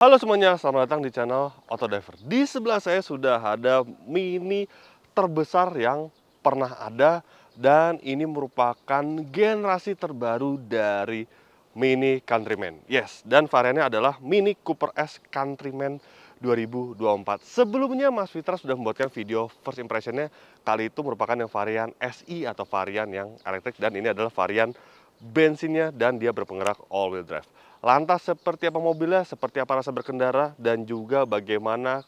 Halo semuanya, selamat datang di channel Autodiver. Di sebelah saya sudah ada Mini terbesar yang pernah ada, dan ini merupakan generasi terbaru dari Mini Countryman. Yes, dan variannya adalah Mini Cooper S Countryman 2024. Sebelumnya Mas Fitra sudah membuatkan video first impressionnya, kali itu merupakan yang varian SI atau varian yang elektrik, dan ini adalah varian bensinnya dan dia berpenggerak all wheel drive. Lantas seperti apa mobilnya, seperti apa rasa berkendara, dan juga bagaimana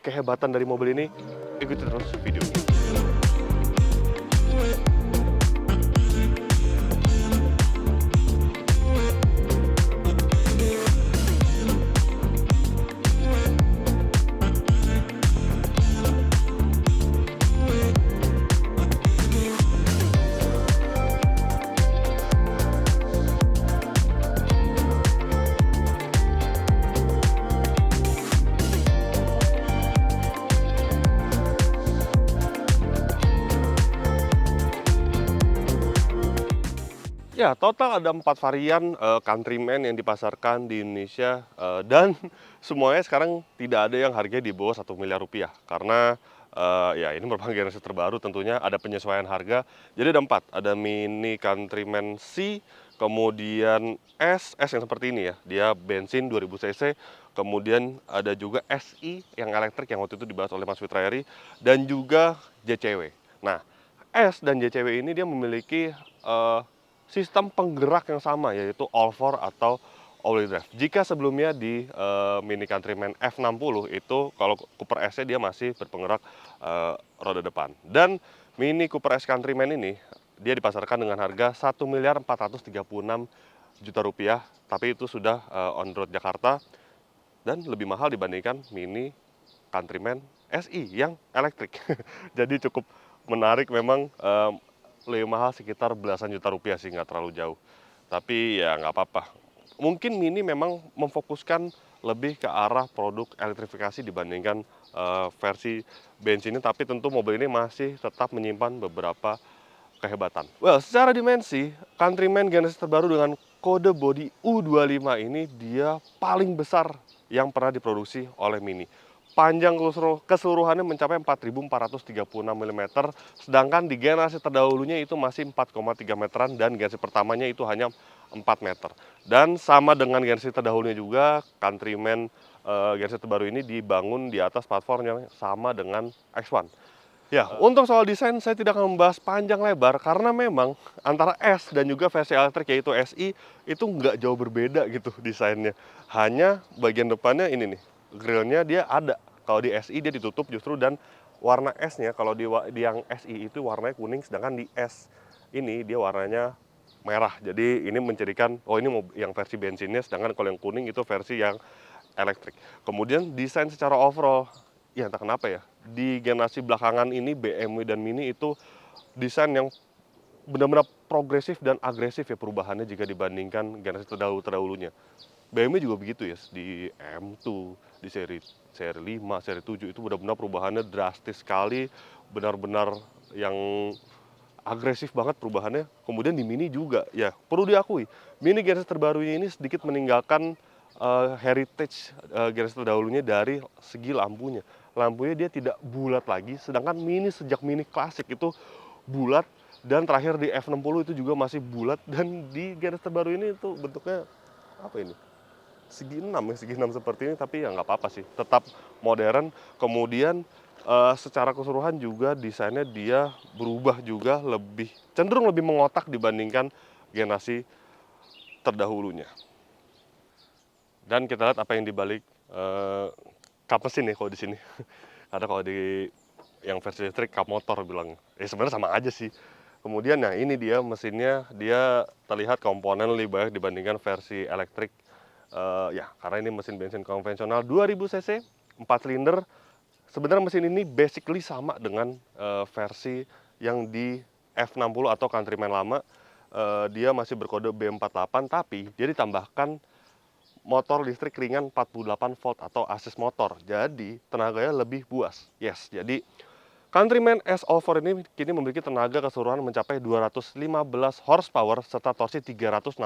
kehebatan dari mobil ini, ikuti terus videonya. Ya, total ada 4 varian Countryman yang dipasarkan di Indonesia, dan semuanya sekarang tidak ada yang harganya di bawah 1 miliar rupiah. Karena ya ini merupakan generasi terbaru, tentunya ada penyesuaian harga. Jadi ada 4, ada Mini Countryman C, kemudian S yang seperti ini ya, dia bensin 2000 cc, kemudian ada juga SI yang elektrik yang waktu itu dibahas oleh Mas Fitra Eri, dan juga JCW. Nah, S dan JCW ini dia memiliki sistem penggerak yang sama, yaitu all-4 atau all-wheel drive. Jika sebelumnya di Mini Countryman F60 itu kalau Cooper S-nya dia masih berpenggerak roda depan. Dan Mini Cooper S Countryman ini dia dipasarkan dengan harga 1.436 juta rupiah, tapi itu sudah on road Jakarta dan lebih mahal dibandingkan Mini Countryman SI yang elektrik. Jadi cukup menarik memang, lebih mahal sekitar belasan juta rupiah sih, nggak terlalu jauh. Tapi ya nggak apa-apa. Mungkin Mini memang memfokuskan lebih ke arah produk elektrifikasi dibandingkan versi bensinnya, tapi tentu mobil ini masih tetap menyimpan beberapa kehebatan. Well, secara dimensi, Countryman generasi terbaru dengan kode bodi U25 ini dia paling besar yang pernah diproduksi oleh Mini. Panjang keseluruhannya mencapai 4.436 mm, sedangkan di generasi terdahulunya itu masih 4,3 meteran, dan generasi pertamanya itu hanya 4 meter. Dan sama dengan generasi terdahulunya juga, Countryman generasi terbaru ini dibangun di atas platform yang sama dengan X1. Ya, untuk soal desain saya tidak akan membahas panjang lebar karena memang antara S dan juga versi elektrik yaitu SI itu nggak jauh berbeda gitu desainnya. Hanya bagian depannya ini nih, grillnya dia ada. Kalau di SI dia ditutup justru, dan warna S-nya kalau di yang SI itu warnanya kuning, sedangkan di S ini dia warnanya merah. Jadi ini mencirikan, oh ini yang versi bensinnya, sedangkan kalau yang kuning itu versi yang elektrik. Kemudian desain secara overall, ya entah kenapa ya, di generasi belakangan ini BMW dan Mini itu desain yang benar-benar progresif dan agresif ya perubahannya jika dibandingkan generasi terdahulunya. BMW juga begitu ya, di M2, di seri 5, seri 7 itu benar-benar perubahannya drastis sekali, benar-benar yang agresif banget perubahannya. Kemudian di Mini juga, ya perlu diakui, Mini generasi terbarunya ini sedikit meninggalkan heritage generasi terdahulunya dari segi lampunya. Lampunya dia tidak bulat lagi, sedangkan Mini sejak Mini klasik itu bulat, dan terakhir di F60 itu juga masih bulat, dan di generasi terbaru ini itu bentuknya apa ini? Segi enam seperti ini, tapi ya nggak apa-apa sih, tetap modern. Kemudian secara keseluruhan juga desainnya dia berubah juga, lebih cenderung lebih mengotak dibandingkan generasi terdahulunya. Dan kita lihat apa yang dibalik kap mesin nih kalau di sini. Karena kalau di yang versi listrik kap motor bilang, sebenarnya sama aja sih. Kemudian nah ini dia mesinnya, dia terlihat komponen lebih banyak dibandingkan versi elektrik. Ya karena ini mesin bensin konvensional 2000 cc, 4 silinder. Sebenarnya mesin ini basically sama dengan versi yang di F60 atau Countryman lama. Dia masih berkode B48, tapi dia ditambahkan motor listrik ringan 48 volt atau assist motor. Jadi tenaganya lebih buas. Yes, jadi Countryman S04 ini kini memiliki tenaga keseluruhan mencapai 215 horsepower serta torsi 360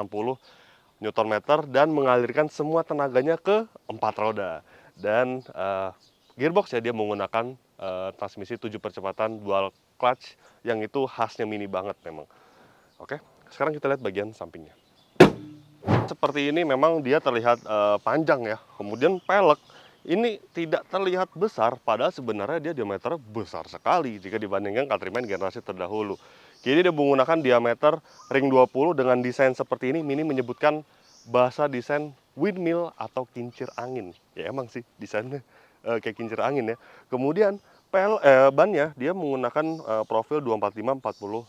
Newton meter dan mengalirkan semua tenaganya ke 4 roda. Dan gearbox ya, dia menggunakan transmisi 7 percepatan dual clutch yang itu khasnya Mini banget memang. Oke, sekarang kita lihat bagian sampingnya. Seperti ini memang dia terlihat panjang ya. Kemudian pelek ini tidak terlihat besar, padahal sebenarnya dia diameternya besar sekali jika dibandingkan Countryman generasi terdahulu. Jadi dia menggunakan diameter ring 20 dengan desain seperti ini. Mini menyebutkan bahasa desain windmill atau kincir angin. Ya emang sih desainnya kayak kincir angin ya. Kemudian bannya dia menggunakan profil 245/40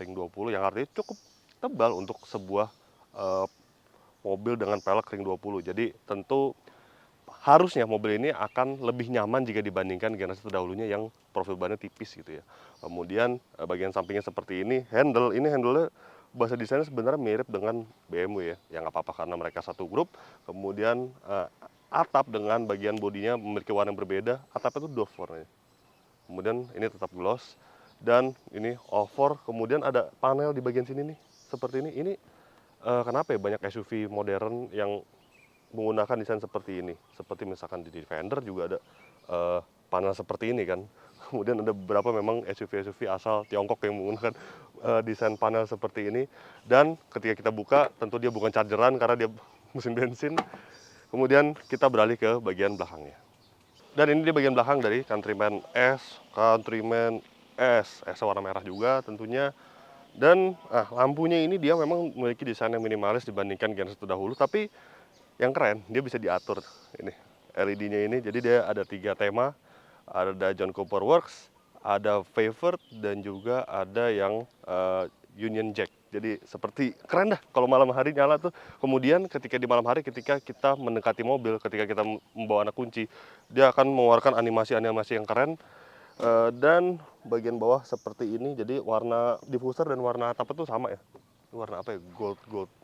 ring 20 yang artinya cukup tebal untuk sebuah mobil dengan pelek ring 20. Jadi tentu harusnya mobil ini akan lebih nyaman jika dibandingkan generasi terdahulunya yang profil bannya tipis gitu ya. Kemudian bagian sampingnya seperti ini, handle-nya bahasa desainnya sebenarnya mirip dengan BMW ya. Ya nggak apa-apa karena mereka satu grup. Kemudian atap dengan bagian bodinya memiliki warna yang berbeda. Atapnya itu doff warnanya. Kemudian ini tetap gloss dan ini all-4. Kemudian ada panel di bagian sini nih seperti ini. Ini kenapa ya banyak SUV modern yang menggunakan desain seperti ini. Seperti misalkan di Defender juga ada panel seperti ini kan. Kemudian ada beberapa memang SUV-SUV asal Tiongkok yang menggunakan desain panel seperti ini. Dan ketika kita buka, tentu dia bukan chargeran karena dia mesin bensin. Kemudian kita beralih ke bagian belakangnya. Dan ini di bagian belakang dari Countryman S warna merah juga tentunya. Dan lampunya ini dia memang memiliki desain yang minimalis dibandingkan generasi terdahulu, tapi yang keren dia bisa diatur ini LED-nya ini. Jadi dia ada 3 tema, ada John Cooper Works, ada Favored, dan juga ada yang Union Jack. Jadi seperti keren dah kalau malam hari nyala tuh. Kemudian ketika di malam hari, ketika kita mendekati mobil, ketika kita membawa anak kunci, dia akan mengeluarkan animasi-animasi yang keren. Dan bagian bawah seperti ini, jadi warna diffuser dan warna atap itu sama ya. Warna apa ya? Gold,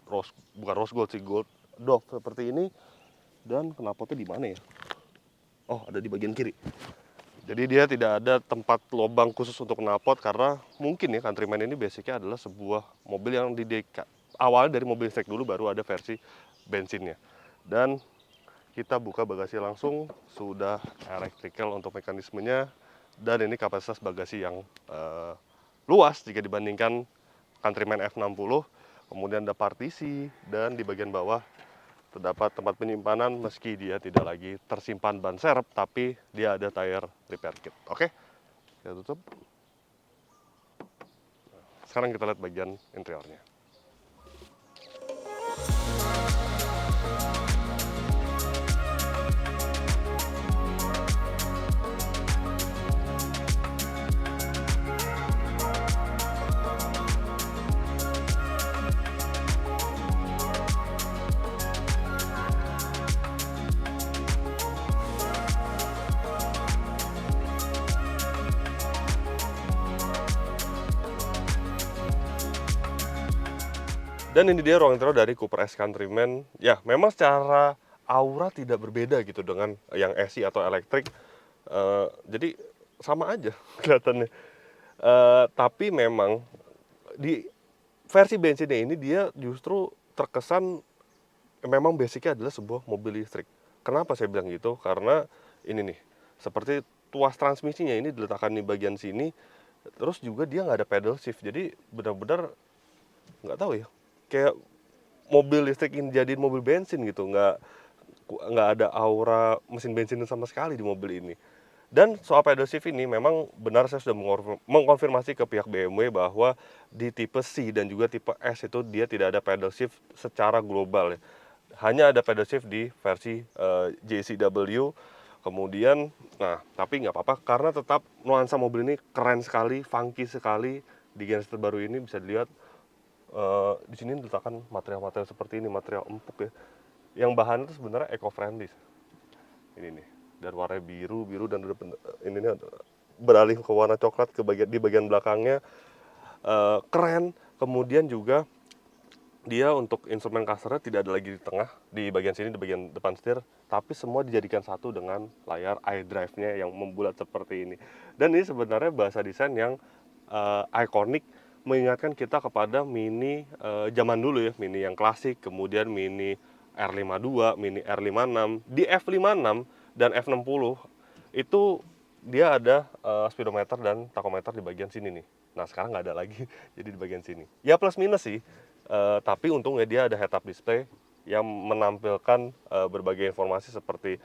rose, bukan rose gold sih, gold doff seperti ini. Dan knalpotnya di mana ya? Oh, ada di bagian kiri. Jadi dia tidak ada tempat lubang khusus untuk knalpot karena mungkin ya Countryman ini basicnya adalah sebuah mobil yang awalnya dari mobil listrik dulu, baru ada versi bensinnya. Dan kita buka bagasi langsung, sudah electrical untuk mekanismenya. Dan ini kapasitas bagasi yang luas jika dibandingkan Countryman F60. Kemudian ada partisi dan di bagian bawah terdapat tempat penyimpanan meski dia tidak lagi tersimpan ban serep, tapi dia ada tire repair kit. Oke, kita tutup. Sekarang kita lihat bagian interiornya. Dan ini dia ruang interior dari Cooper S Countryman. Ya, memang secara aura tidak berbeda gitu dengan yang SI atau elektrik. Jadi sama aja kelihatannya. Tapi memang di versi bensinnya ini dia justru terkesan memang basicnya adalah sebuah mobil listrik. Kenapa saya bilang gitu? Karena ini nih, seperti tuas transmisinya ini diletakkan di bagian sini. Terus juga dia nggak ada pedal shift. Jadi benar-benar nggak tahu ya, kayak mobil listrik ini jadiin mobil bensin gitu, nggak ada aura mesin bensin sama sekali di mobil ini. Dan soal pedal shift ini memang benar, saya sudah mengkonfirmasi ke pihak BMW bahwa di tipe C dan juga tipe S itu dia tidak ada pedal shift secara global ya. Hanya ada pedal shift di versi JCW. Kemudian, tapi nggak apa-apa karena tetap nuansa mobil ini keren sekali, funky sekali. Di generasi terbaru ini bisa dilihat di sini diletakkan material-material seperti ini, material empuk ya. Yang bahannya itu sebenarnya eco-friendly. Ini nih, dan warna biru dan ini nih beralih ke warna coklat di bagian belakangnya. Keren. Kemudian juga dia untuk instrumen clusternya tidak ada lagi di tengah, di bagian sini, di bagian depan setir, tapi semua dijadikan satu dengan layar iDrive-nya yang membulat seperti ini. Dan ini sebenarnya bahasa desain yang ikonik mengingatkan kita kepada Mini zaman dulu ya, Mini yang klasik, kemudian Mini R52, Mini R56. Di F56 dan F60 itu dia ada speedometer dan tachometer di bagian sini nih. Nah sekarang nggak ada lagi, jadi di bagian sini. Ya plus minus sih, tapi untungnya dia ada head-up display yang menampilkan berbagai informasi seperti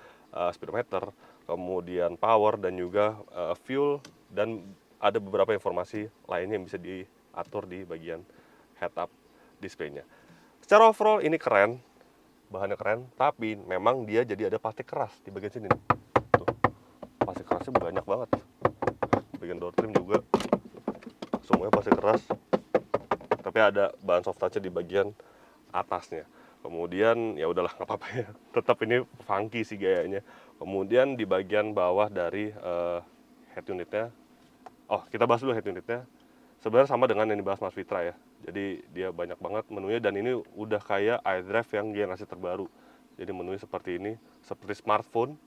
speedometer, kemudian power dan juga fuel, dan ada beberapa informasi lainnya yang bisa diatur di bagian head-up display-nya. Secara overall ini keren, bahannya keren, tapi memang dia jadi ada plastik keras di bagian sini nih. Tuh, plastik kerasnya banyak banget. Bagian door trim juga semuanya plastik keras, tapi ada bahan soft touch di bagian atasnya. Kemudian ya udahlah nggak apa-apa ya, tetap ini funky sih gayanya. Kemudian di bagian bawah dari head unitnya, oh kita bahas dulu head unitnya. Sebenarnya sama dengan yang dibahas Mas Fitra ya. Jadi dia banyak banget menunya, dan ini udah kayak iDrive yang generasi terbaru. Jadi menunya seperti ini, seperti smartphone.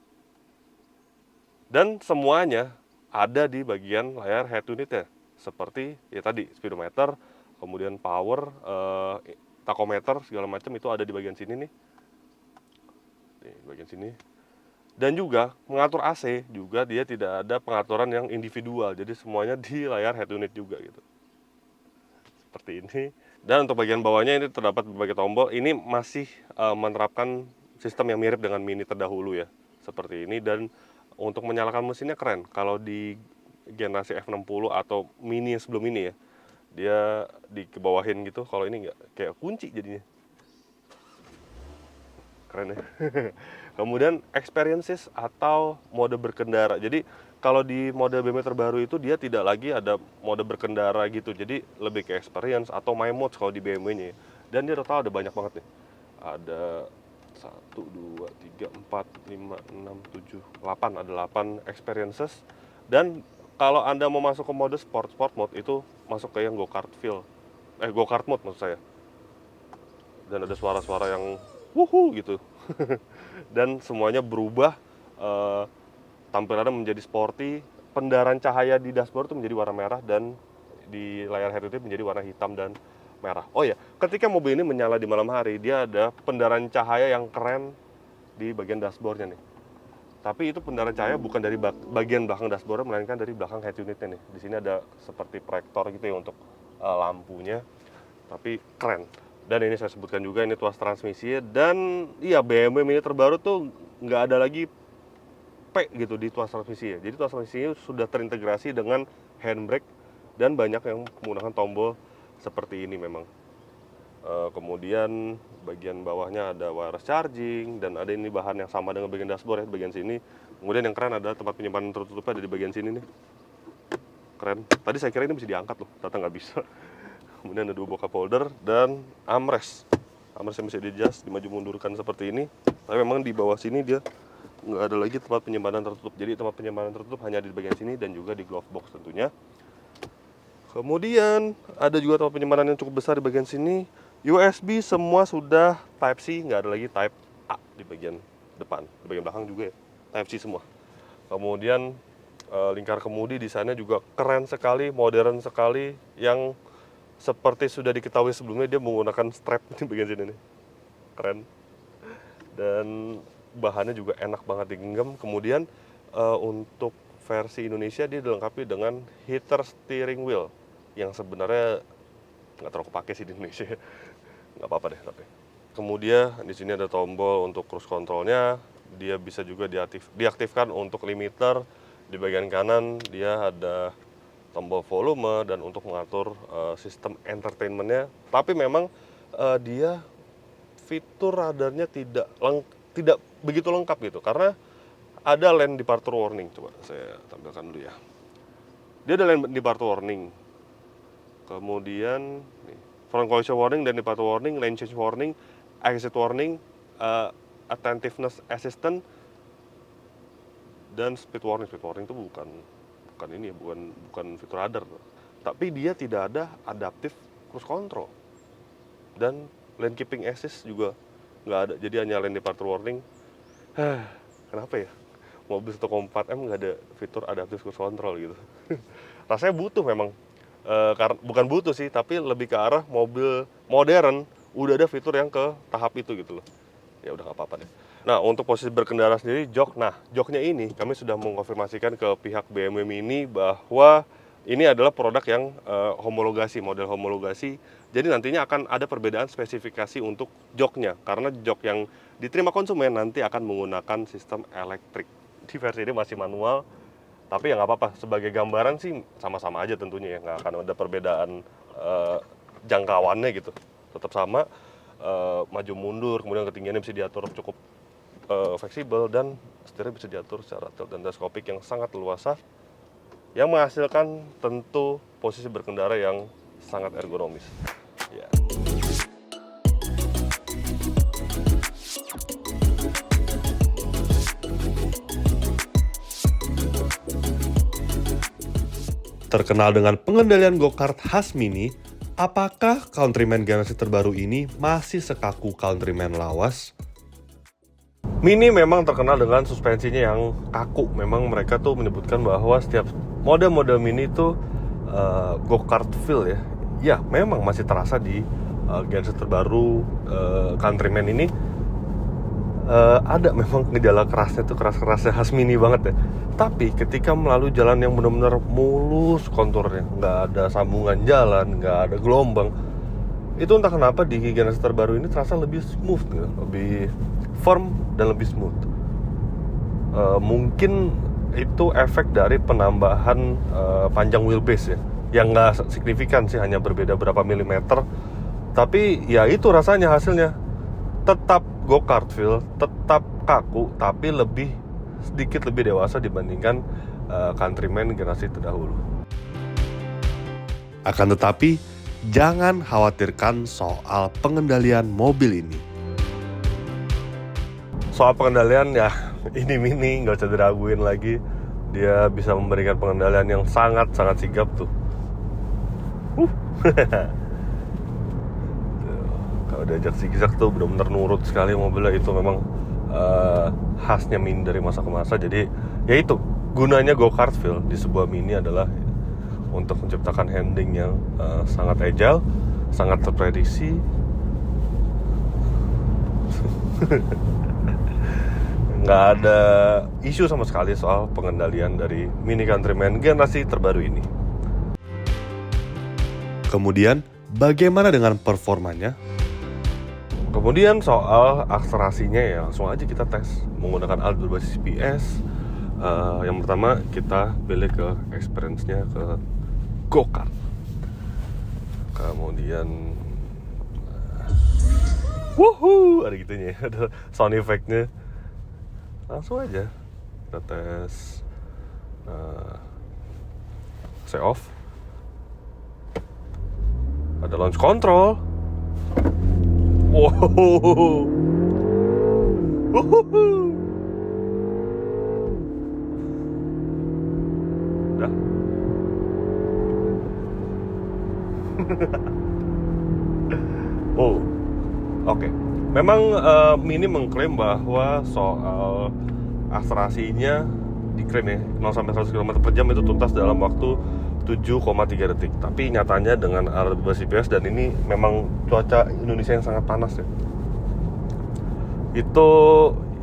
Dan semuanya ada di bagian layar head unitnya. Seperti ya tadi speedometer, kemudian power, tachometer segala macam itu ada di bagian sini nih. Di bagian sini. Dan juga mengatur AC juga dia tidak ada pengaturan yang individual. Jadi semuanya di layar head unit juga gitu. Seperti ini. Dan untuk bagian bawahnya ini terdapat berbagai tombol. Ini masih menerapkan sistem yang mirip dengan Mini terdahulu ya. Seperti ini, dan untuk menyalakan mesinnya keren. Kalau di generasi F60 atau Mini yang sebelum ini ya, dia dikebawahin gitu. Kalau ini nggak, kayak kunci jadinya. Keren ya. Kemudian experiences atau mode berkendara. Jadi kalau di mode BMW terbaru itu dia tidak lagi ada mode berkendara gitu. Jadi lebih ke experience atau my modes kalau di BMW-nya. Dan dia total ada banyak banget nih. Ada 1, 2, 3, 4, 5, 6, 7, 8. Ada 8 experiences. Dan kalau Anda mau masuk ke mode sport mode itu masuk ke yang go-kart feel. Go-kart mode maksud saya. Dan ada suara-suara yang wuhu gitu. Dan semuanya berubah, tampilannya menjadi sporty. Pendaran cahaya di dashboard itu menjadi warna merah, dan di layar head unit menjadi warna hitam dan merah. Oh ya, ketika mobil ini menyala di malam hari, dia ada pendaran cahaya yang keren di bagian dashboardnya nih. Tapi itu pendaran cahaya bukan dari bagian belakang dashboard, melainkan dari belakang head unitnya nih. Di sini ada seperti proyektor gitu ya untuk lampunya, tapi keren. Dan ini saya sebutkan juga, ini tuas transmisi. Dan iya, BMW Mini terbaru tuh nggak ada lagi P gitu di tuas transmisi ya. Jadi tuas transmisinya sudah terintegrasi dengan handbrake, dan banyak yang menggunakan tombol seperti ini memang. Kemudian bagian bawahnya ada wireless charging, dan ada ini bahan yang sama dengan bagian dashboard ya, bagian sini. Kemudian yang keren ada tempat penyimpanan tertutupnya ada di bagian sini nih. Keren. Tadi saya kira ini bisa diangkat loh, ternyata nggak bisa. Kemudian ada 2 buah cup holder dan armrest. Armrest yang bisa di-adjust, dimaju mundurkan seperti ini. Tapi memang di bawah sini dia nggak ada lagi tempat penyimpanan tertutup. Jadi tempat penyimpanan tertutup hanya di bagian sini dan juga di glove box tentunya. Kemudian ada juga tempat penyimpanan yang cukup besar di bagian sini. USB semua sudah Type C, nggak ada lagi Type A di bagian depan. Di bagian belakang juga ya, Type C semua. Kemudian lingkar kemudi di sana juga keren sekali, modern sekali, yang seperti sudah diketahui sebelumnya dia menggunakan strap di bagian sini nih. Keren. Dan bahannya juga enak banget digenggam. Kemudian untuk versi Indonesia dia dilengkapi dengan heater steering wheel, yang sebenarnya nggak terlalu kepake sih di Indonesia. Nggak apa-apa deh tapi. Kemudian di sini ada tombol untuk cruise controlnya. Dia bisa juga diaktifkan untuk limiter. Di bagian kanan dia ada tombol volume dan untuk mengatur sistem entertainmentnya. Tapi memang dia fitur radarnya tidak begitu lengkap gitu, karena ada lane departure warning. Coba saya tampilkan dulu ya. Dia ada lane departure warning. Kemudian nih, front collision warning dan departure warning, lane change warning, exit warning, attentiveness assistant, dan speed warning. Speed warning itu bukan ini, bukan fitur radar, tapi dia tidak ada adaptive cruise control, dan lane keeping assist juga nggak ada. Jadi hanya lane departure warning. Kenapa ya mobil 1,4 M nggak ada fitur adaptive cruise control gitu? Rasanya butuh memang bukan butuh sih, tapi lebih ke arah mobil modern udah ada fitur yang ke tahap itu gitu loh. Ya udah nggak apa-apa deh. Nah, untuk posisi berkendara sendiri jok. Nah, joknya ini kami sudah mengkonfirmasikan ke pihak BMW Mini bahwa ini adalah produk yang homologasi, model homologasi. Jadi nantinya akan ada perbedaan spesifikasi untuk joknya. Karena jok yang diterima konsumen nanti akan menggunakan sistem elektrik. Di versi ini masih manual, tapi ya nggak apa-apa. Sebagai gambaran sih sama-sama aja tentunya ya. Nggak akan ada perbedaan jangkauannya gitu. Tetap sama, maju mundur, kemudian ketinggiannya bisa diatur cukup fleksibel, dan setirnya bisa diatur secara tilt dan teleskopik yang sangat leluasa, yang menghasilkan tentu posisi berkendara yang sangat ergonomis. Ya. Terkenal dengan pengendalian go-kart khas Mini, apakah Countryman generasi terbaru ini masih sekaku Countryman lawas? Mini memang terkenal dengan suspensinya yang kaku. Memang mereka tuh menyebutkan bahwa setiap model-model Mini tuh go-kart feel ya. Ya, memang masih terasa di generasi terbaru Countryman ini. Ada memang gejala kerasnya tuh, keras-kerasnya khas Mini banget ya. Tapi ketika melalui jalan yang benar-benar mulus konturnya, nggak ada sambungan jalan, nggak ada gelombang, itu entah kenapa di generasi terbaru ini terasa lebih smooth gitu, lebih firm dan lebih smooth. Mungkin itu efek dari penambahan panjang wheelbase ya, yang nggak signifikan sih, hanya berbeda berapa milimeter. Tapi ya itu rasanya hasilnya tetap go-kart feel, tetap kaku, tapi sedikit lebih dewasa dibandingkan Countryman generasi terdahulu. Akan tetapi, jangan khawatirkan soal pengendalian mobil ini. Soal pengendalian ya, ini Mini nggak usah diraguin lagi. Dia bisa memberikan pengendalian yang sangat-sangat sigap tuh. Kalau diajak zigzag tuh benar-benar nurut sekali mobilnya. Itu memang khasnya Mini dari masa ke masa. Jadi ya itu gunanya go-kart feel di sebuah Mini adalah untuk menciptakan handling yang sangat agile, sangat terprediksi. Nggak ada isu sama sekali soal pengendalian dari Mini Countryman generasi terbaru ini. Kemudian, bagaimana dengan performanya? Kemudian soal akselerasinya ya, langsung aja kita tes menggunakan alat berbasis GPS. Yang pertama kita pilih ke experience-nya ke go-kart. Kemudian wuhuu, ada gitunya ya, ada sound effect-nya. Langsung aja kita tes say off. Ada launch control. Wow. Udah. Oh, oke. Memang Mini mengklaim bahwa soal akselerasinya diklaim ya 0 sampai 100 km per jam itu tuntas dalam waktu 7,3 detik. Tapi nyatanya dengan alat berbasis GPS, dan ini memang cuaca Indonesia yang sangat panas ya, itu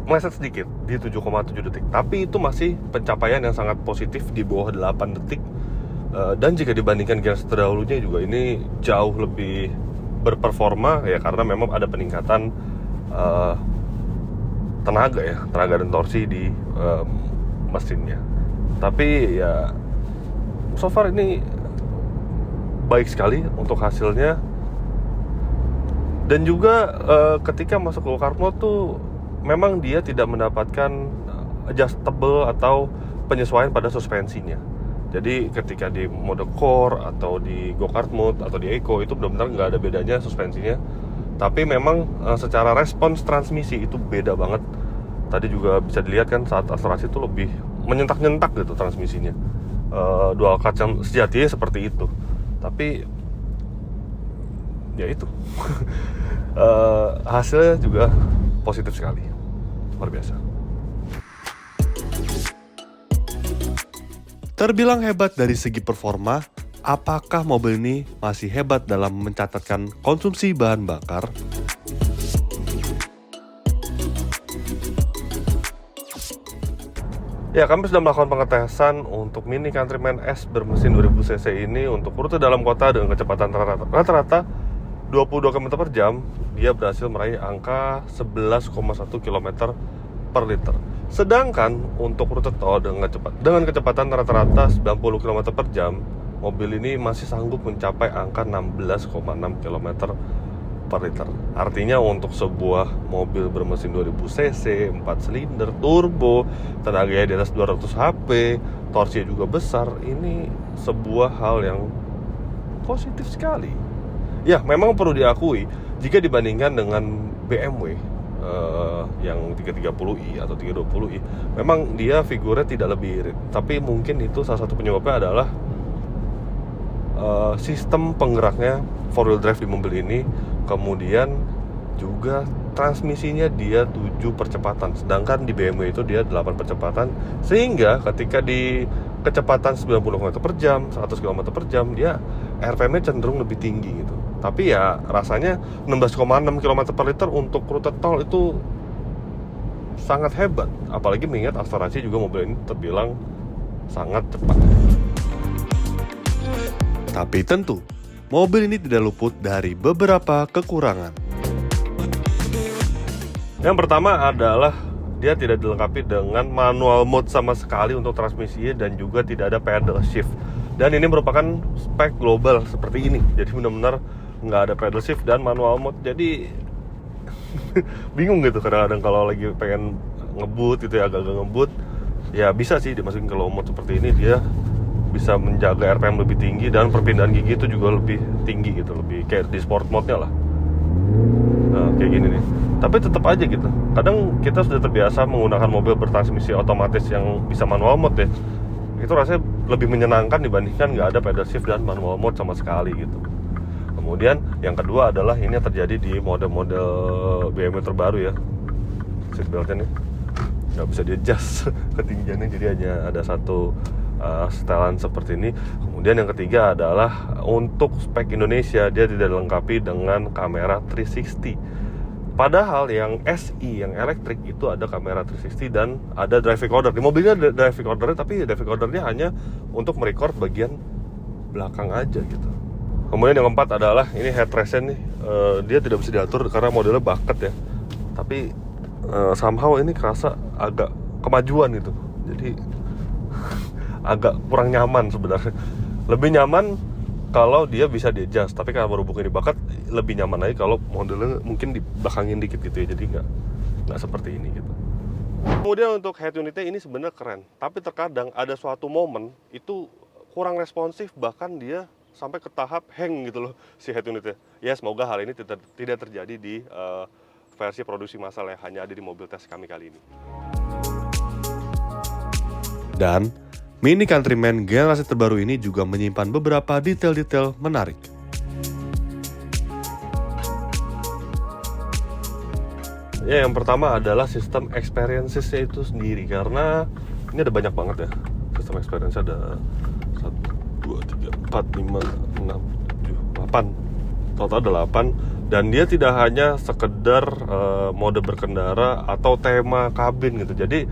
meleset sedikit di 7,7 detik. Tapi itu masih pencapaian yang sangat positif di bawah 8 detik. Dan jika dibandingkan generasi terdahulunya juga ini jauh lebih berperforma ya, karena memang ada peningkatan tenaga dan torsi di mesinnya. Tapi ya so far ini baik sekali untuk hasilnya. Dan juga ketika masuk ke go-kart mode tuh memang dia tidak mendapatkan adjustable atau penyesuaian pada suspensinya. Jadi ketika di mode core atau di go-kart mode atau di eco itu benar-benar nggak ada bedanya suspensinya. Tapi memang secara respons transmisi itu beda banget. Tadi juga bisa dilihat kan saat akselerasi itu lebih menyentak-nyentak gitu transmisinya. Dual clutch yang sejatinya seperti itu. Tapi ya itu hasilnya juga positif sekali, luar biasa. Terbilang hebat dari segi performa, apakah mobil ini masih hebat dalam mencatatkan konsumsi bahan bakar? Ya, kami sudah melakukan pengetesan untuk Mini Countryman S bermesin 2000 cc ini untuk rute dalam kota dengan kecepatan rata-rata 22 km per jam. Dia berhasil meraih angka 11,1 km per liter. Sedangkan untuk rute tol dengan kecepatan rata-rata 90 km per jam, mobil ini masih sanggup mencapai angka 16,6 km per liter. Artinya untuk sebuah mobil bermesin 2000 cc, 4 silinder, turbo, tenaganya di atas 200 HP, torsinya juga besar, ini sebuah hal yang positif sekali. Ya, memang perlu diakui, jika dibandingkan dengan BMW yang 330i atau 320i, memang dia figurnya tidak lebih irit. Tapi mungkin itu salah satu penyebabnya adalah sistem penggeraknya 4 wheel drive di mobil ini. Kemudian juga transmisinya dia 7 percepatan, sedangkan di BMW itu dia 8 percepatan. Sehingga ketika di kecepatan 90 km per jam, 100 km per jam, dia RPM-nya cenderung lebih tinggi gitu. Tapi ya rasanya 16,6 km per liter untuk rute tol itu sangat hebat. Apalagi mengingat akselerasi juga mobil ini terbilang sangat cepat. Tapi tentu, mobil ini tidak luput dari beberapa kekurangan. Yang pertama adalah dia tidak dilengkapi dengan manual mode sama sekali untuk transmisinya dan juga tidak ada pedal shift. Dan ini merupakan spek global seperti ini. Jadi benar-benar nggak ada pedal shift dan manual mode. Jadi bingung gitu kadang-kadang kalau lagi pengen ngebut gitu ya, agak-agak ngebut. Ya bisa sih dimasukin ke low mode seperti ini, dia bisa menjaga RPM lebih tinggi dan perpindahan gigi itu juga lebih tinggi gitu, lebih kayak di sport mode-nya lah. Nah, kayak gini nih. Tapi tetap aja gitu. Kadang kita sudah terbiasa menggunakan mobil bertransmisi otomatis yang bisa manual mode ya. Itu rasanya lebih menyenangkan dibandingkan nggak ada pedal shift dan manual mode sama sekali gitu. Kemudian yang kedua adalah ini yang terjadi di model-model BMW terbaru ya. Seatbeltnya nih nggak bisa di-adjust ketinggiannya, jadi hanya ada satu setelan seperti ini. Kemudian yang ketiga adalah untuk spek Indonesia dia tidak dilengkapi dengan kamera 360. Padahal yang SI, yang elektrik itu ada kamera 360 dan ada drive recorder. Di mobilnya ada drive recordernya, tapi drive recordernya hanya untuk merecord bagian belakang aja gitu. Kemudian yang keempat adalah ini headrestnya nih, dia tidak bisa diatur karena modelnya bucket ya. Tapi somehow ini kerasa agak kemajuan gitu. Jadi agak kurang nyaman sebenarnya. Lebih nyaman kalau dia bisa di-adjust, tapi karena berhubungnya di bucket lebih nyaman lagi kalau modelnya mungkin dibelakangin dikit gitu ya, jadi nggak seperti ini gitu. Kemudian untuk head unitnya ini sebenarnya keren, tapi terkadang ada suatu momen itu kurang responsif, bahkan dia sampai ke tahap hang gitu loh si head unitnya. Ya semoga hal ini tidak terjadi di versi produksi massal yang hanya ada di mobil tes kami kali ini. Dan Mini Countryman generasi terbaru ini juga menyimpan beberapa detail-detail menarik. Ya, yang pertama adalah sistem experiences-nya itu sendiri, karena ini ada banyak banget ya. Sistem experience ada 1, 2, 3, 4, 5, 6, 7, 8. Total ada 8. Dan dia tidak hanya sekedar mode berkendara atau tema kabin gitu. Jadi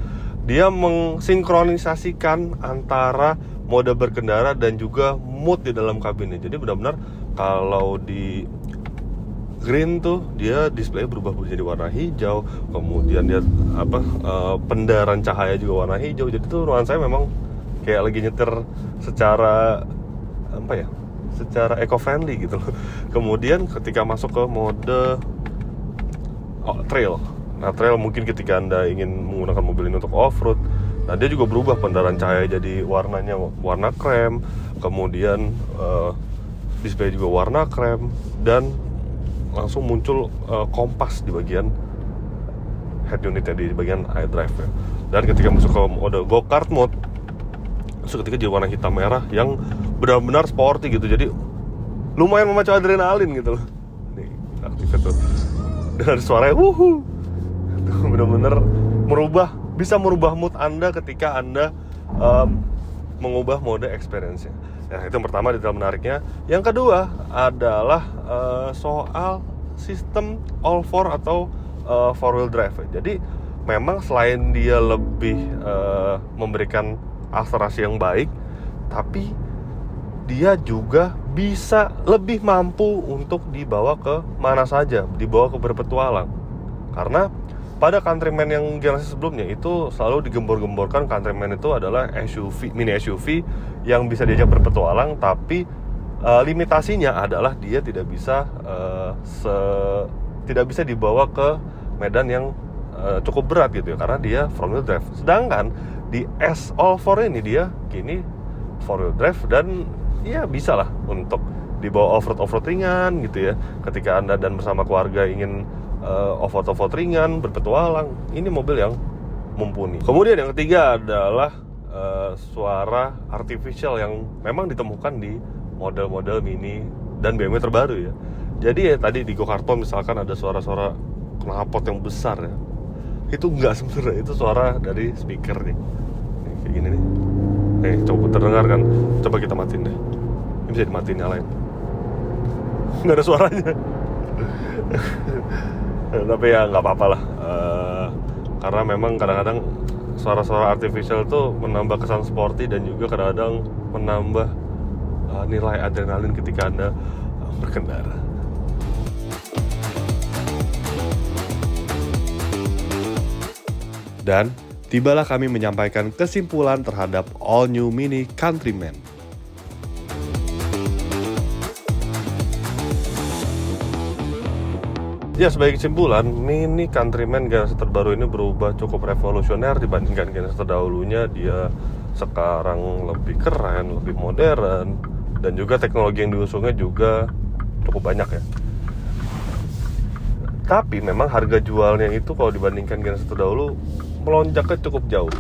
dia mensinkronisasikan antara mode berkendara dan juga mood di dalam kabinnya. Jadi benar-benar kalau di green tuh dia display berubah menjadi warna hijau, kemudian dia pendaran cahaya juga warna hijau. Jadi tuh ruangan saya memang kayak lagi nyetir secara secara eco-friendly gitu loh. Kemudian ketika masuk ke mode trail. Nah, trail mungkin ketika Anda ingin menggunakan mobil ini untuk off-road, nah dia juga berubah pendaran cahaya jadi warnanya warna krem, kemudian display juga warna krem, dan langsung muncul kompas di bagian head unitnya, di bagian iDrive ya. Dan ketika masuk ke mode go-kart mode, ketika jadi warna hitam merah yang benar-benar sporty gitu, jadi lumayan memacu adrenalin gitu loh. Nih aktifnya tuh, dan suaranya wuhu, benar-benar bisa merubah mood Anda ketika Anda mengubah mode experience-nya. Ya, itu yang pertama detail menariknya. Yang kedua adalah soal sistem all-4 atau four-wheel drive. Jadi memang selain dia lebih memberikan akselerasi yang baik, tapi dia juga bisa lebih mampu untuk dibawa ke mana saja, dibawa ke berpetualang. Karena pada Countryman yang generasi sebelumnya itu selalu digembor-gemborkan Countryman itu adalah SUV, mini SUV yang bisa diajak berpetualang, tapi limitasinya adalah dia tidak bisa tidak bisa dibawa ke medan yang cukup berat gitu ya, karena dia front wheel drive. Sedangkan di S All4 ini dia kini four wheel drive dan ya bisa lah untuk dibawa off-road ringan gitu ya. Ketika Anda dan bersama keluarga ingin off-road ringan, berpetualang, ini mobil yang mumpuni. Kemudian yang ketiga adalah suara artificial yang memang ditemukan di model-model Mini dan BMW terbaru ya. Jadi ya tadi di Go-Karto misalkan ada suara-suara knalpot yang besar ya, itu enggak sebenarnya, itu suara dari speaker nih. Kayak gini nih. Coba terdengar kan? Coba kita matiin deh. Ini bisa dimatiin, nyalain. Nggak ada suaranya. Tapi ya nggak apa-apa lah. Karena memang kadang-kadang suara-suara artificial itu menambah kesan sporty dan juga kadang-kadang menambah nilai adrenalin ketika Anda berkendara. Dan tibalah kami menyampaikan kesimpulan terhadap All New Mini Countryman. Ya, sebagai kesimpulan, Mini Countryman generasi terbaru ini berubah cukup revolusioner dibandingkan generasi terdahulunya. Dia sekarang lebih keren, lebih modern, dan juga teknologi yang diusungnya juga cukup banyak ya. Tapi memang harga jualnya itu kalau dibandingkan generasi terdahulu melonjaknya cukup jauh.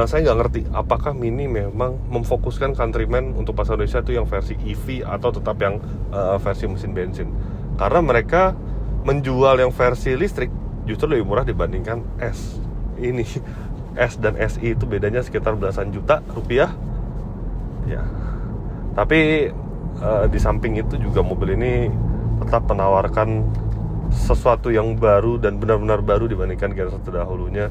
Saya nggak ngerti apakah Mini memang memfokuskan Countryman untuk pasar Indonesia itu yang versi EV atau tetap yang versi mesin bensin. Karena mereka menjual yang versi listrik justru lebih murah dibandingkan S. Ini S dan SI itu bedanya sekitar belasan juta rupiah. Ya. Tapi di samping itu juga mobil ini tetap menawarkan sesuatu yang baru dan benar-benar baru dibandingkan generasi terdahulunya.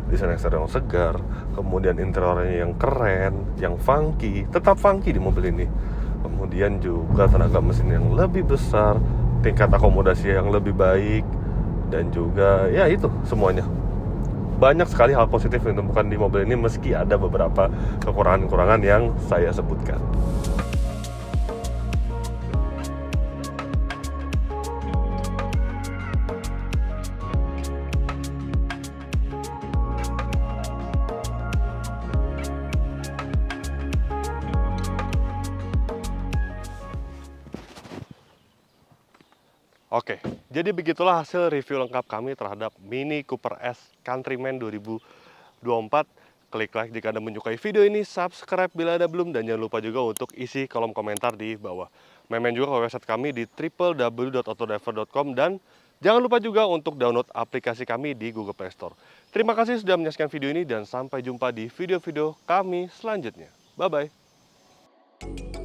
Desain eksterior yang segar, kemudian interiornya yang keren, yang funky, tetap funky di mobil ini. Kemudian juga tenaga mesin yang lebih besar, tingkat akomodasi yang lebih baik, dan juga ya itu semuanya. Banyak sekali hal positif yang ditemukan di mobil ini meski ada beberapa kekurangan-kekurangan yang saya sebutkan. Oke, jadi begitulah hasil review lengkap kami terhadap Mini Cooper S Countryman 2024. Klik like jika Anda menyukai video ini, subscribe bila Anda belum, dan jangan lupa juga untuk isi kolom komentar di bawah. Main juga ke website kami di www.autodriver.com, dan jangan lupa juga untuk download aplikasi kami di Google Play Store. Terima kasih sudah menyaksikan video ini dan sampai jumpa di video-video kami selanjutnya. Bye-bye.